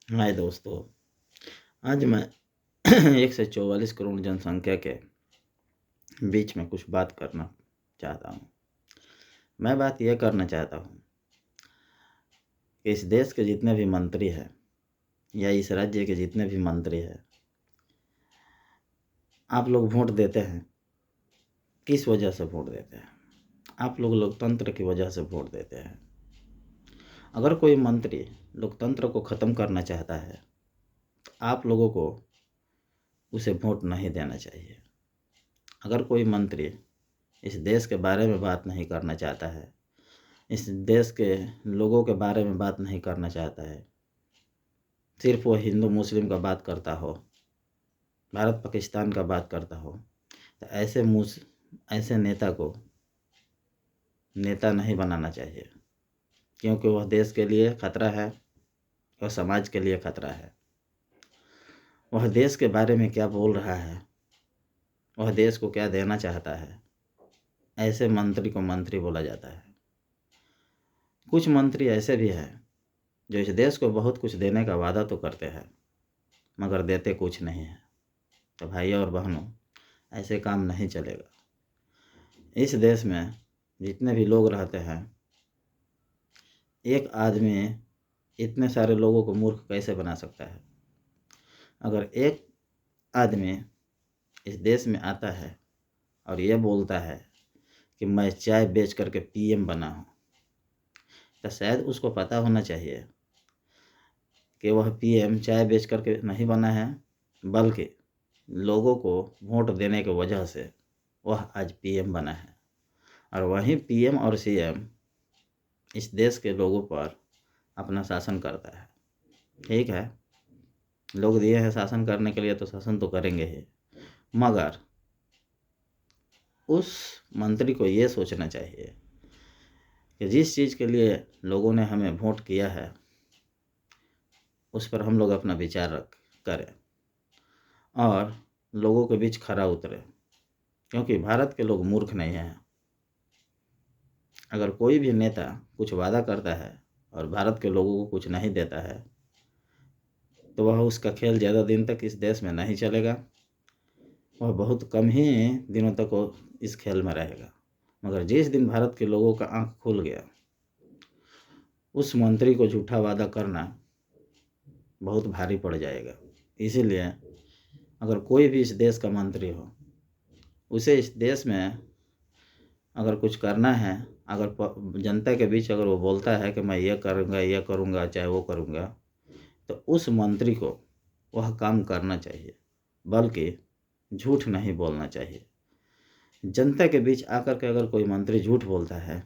हाय दोस्तों, आज मैं 144 करोड़ जनसंख्या के बीच में कुछ बात करना चाहता हूँ। मैं बात यह करना चाहता हूँ कि इस देश के जितने भी मंत्री हैं या इस राज्य के जितने भी मंत्री हैं, आप लोग वोट देते हैं। किस वजह से वोट देते हैं? आप लोग लोकतंत्र की वजह से वोट देते हैं। अगर कोई मंत्री लोकतंत्र को ख़त्म करना चाहता है, आप लोगों को उसे वोट नहीं देना चाहिए। अगर कोई मंत्री इस देश के बारे में बात नहीं करना चाहता है, इस देश के लोगों के बारे में बात नहीं करना चाहता है, सिर्फ वो हिंदू मुस्लिम का बात करता हो, भारत पाकिस्तान का बात करता हो, तो ऐसे नेता को नेता नहीं बनाना चाहिए, क्योंकि वह देश के लिए खतरा है और समाज के लिए खतरा है। वह देश के बारे में क्या बोल रहा है, वह देश को क्या देना चाहता है, ऐसे मंत्री को मंत्री बोला जाता है। कुछ मंत्री ऐसे भी हैं जो इस देश को बहुत कुछ देने का वादा तो करते हैं, मगर देते कुछ नहीं है। तो भाइयों और बहनों, ऐसे काम नहीं चलेगा। इस देश में जितने भी लोग रहते हैं, एक आदमी इतने सारे लोगों को मूर्ख कैसे बना सकता है? अगर एक आदमी इस देश में आता है और ये बोलता है कि मैं चाय बेच करके पीएम बना हूँ, तो शायद उसको पता होना चाहिए कि वह पीएम चाय बेच करके नहीं बना है, बल्कि लोगों को वोट देने की वजह से वह आज पीएम बना है। और वहीं पीएम और सीएम इस देश के लोगों पर अपना शासन करता है। ठीक है, लोग दिए हैं शासन करने के लिए, तो शासन तो करेंगे ही, मगर उस मंत्री को ये सोचना चाहिए कि जिस चीज़ के लिए लोगों ने हमें वोट किया है, उस पर हम लोग अपना विचार करें और लोगों के बीच खरा उतरे, क्योंकि भारत के लोग मूर्ख नहीं हैं। अगर कोई भी नेता कुछ वादा करता है और भारत के लोगों को कुछ नहीं देता है, तो वह उसका खेल ज़्यादा दिन तक इस देश में नहीं चलेगा। वह बहुत कम ही दिनों तक वो इस खेल में रहेगा। मगर जिस दिन भारत के लोगों का आँख खुल गया, उस मंत्री को झूठा वादा करना बहुत भारी पड़ जाएगा। इसीलिए अगर कोई भी इस देश का मंत्री हो, उसे इस देश में अगर कुछ करना है, अगर जनता के बीच अगर वो बोलता है कि मैं ये करूँगा, चाहे वो करूँगा, तो उस मंत्री को वह काम करना चाहिए, बल्कि झूठ नहीं बोलना चाहिए। जनता के बीच आकर के अगर कोई मंत्री झूठ बोलता है,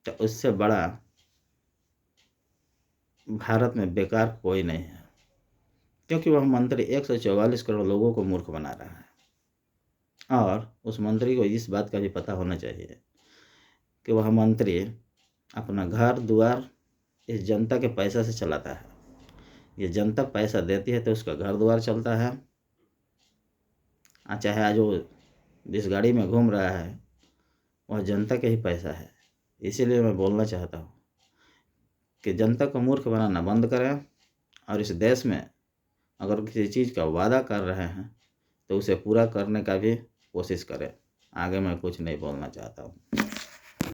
तो उससे बड़ा भारत में बेकार कोई नहीं है, क्योंकि वह मंत्री 144 करोड़ लोगों को मूर्ख बना रहा है। और उस मंत्री को इस बात का भी पता होना चाहिए कि वह मंत्री अपना घर द्वार इस जनता के पैसा से चलाता है। ये जनता पैसा देती है तो उसका घर द्वार चलता है। चाहे आज वो जिस गाड़ी में घूम रहा है, वह जनता का ही पैसा है। इसीलिए मैं बोलना चाहता हूँ कि जनता को मूर्ख बनाना बंद करें, और इस देश में अगर किसी चीज़ का वादा कर रहे हैं तो उसे पूरा करने का भी कोशिश करें। आगे मैं कुछ नहीं बोलना चाहता हूँ।